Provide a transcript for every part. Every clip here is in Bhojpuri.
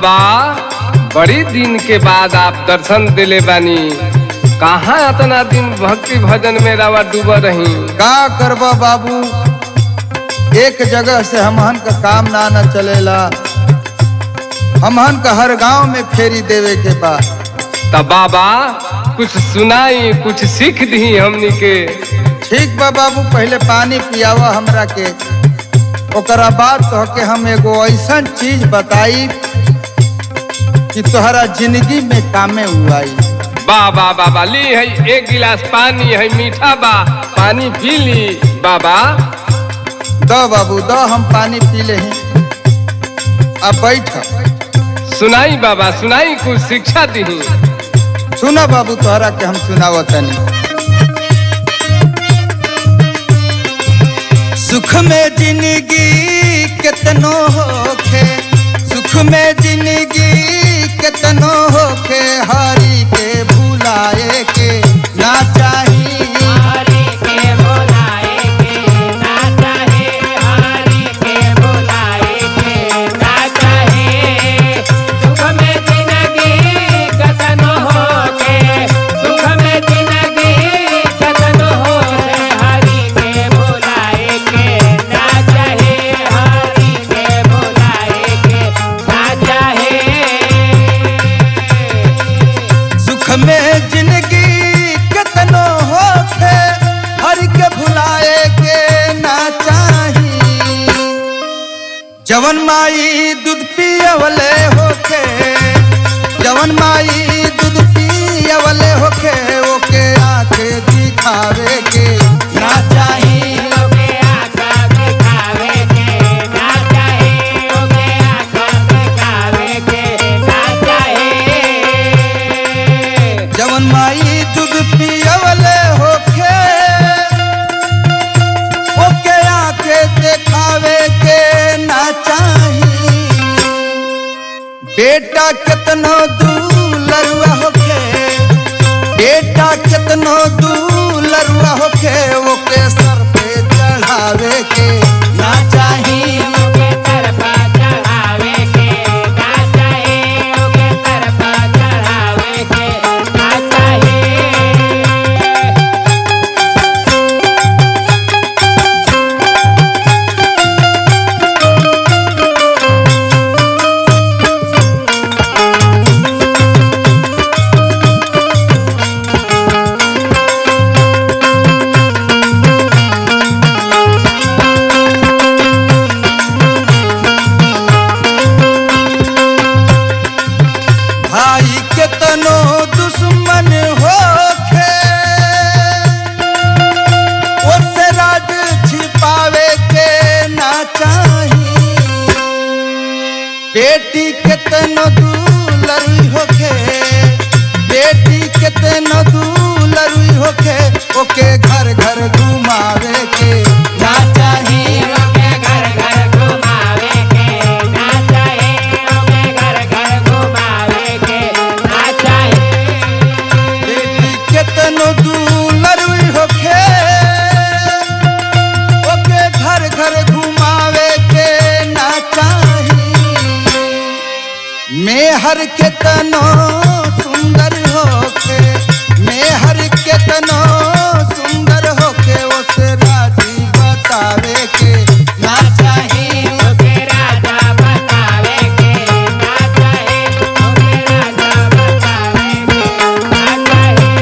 बाबा बड़ी दिन के बाद आप दर्शन दिले बानी। कहाँ इतना दिन भक्ति भजन में रवा डूबा रही? का करबा बाबू, एक जगह से हमहन का काम ना चलेला। हमहन का हर गांव में फेरी देवे के बा। तब बाबा कुछ सुनाई, कुछ सीख दी हमनी के। ठीक बा बाबू, पहले पानी पियावा हमरा के, ओकरा बाद तो के हम एगो ऐसा चीज बताई कि तोहरा जिंदगी में कामे हुआई। बाबा बाबा ली है एक गिलास पानी है, मीठा बा, पानी पी ली बाबा। दो बाबू दो, हम पानी पी ले हैं। अब बैठ। सुनाई बाबा सुनाई, कुछ शिक्षा दी। सुना बाबू, तोहरा के हम सुनावतनी। सुख में जिंदगी कितनो होखे, सुख में जिंदगी कितनो होखे, हरि के भुलाए के ना चाहिए। हरि के भुलाए के ना चाहे, हरि के भुलाए के ना चाहे। सुख में जिंदगी कतनो होके, सुख में जिंदगी कतनो होके, हरि के भुलाए के ना चाहे, हरि के भुलाए के ना चाहे। सुख में जिंदगी कितनो होखे, हरि के भुलाए के ना चाही। जवन माई दूध पियवले होखे, जवन माई दूध पियवले होखे, ओके आंखें दिखावे के ना चाही। ओके आँख दिखावे के ना चाहे, ओके आँख दिखावे के ना चाहे। जवन माई दूध पियवले होखे, ओके आंखें दिखावे के ना चाही। बेटा कितनो दूलरुआ होखे, बेटा कितनो दूलरुआ होखे, ओके सर पे चढ़ावे के ना चाही। ओके तरफा चढ़ावे के ना चाहे, ओके तरफा चढ़ावे के ना चाहे। भाई कितनो दुश्मन होखे, उससे राज छिपावे के ना चाही। बेटी कितनो दूलरुई होखे, बेटी कितनो दूलरुई होखे, ओके घर घर घुमावे के ना चाही। ओके घर घर घुमावे के ना चाहे, ओके घर घर घुमावे के ना चाहे। बेटी कितनो दूलरुई होखे, ओके घर घर घुमावे के ना चाही। मेहर कितनो सुंदर होखे, मेहर कितनो सुंदर होखे, उसे राजी बतावे के ना चाही। ओके राजा बतावे के ना चाहे, ओके राजा बतावे के ना चाहे।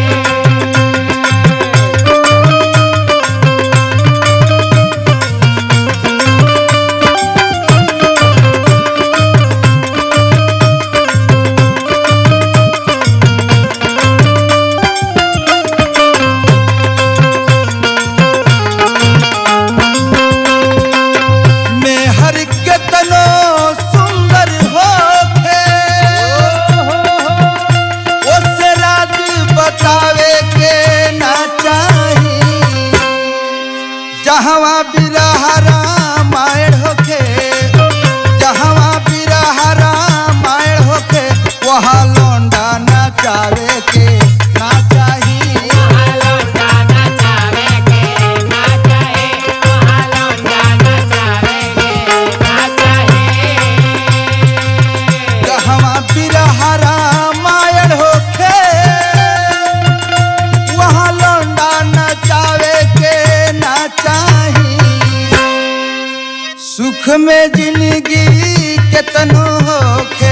केतनो होखे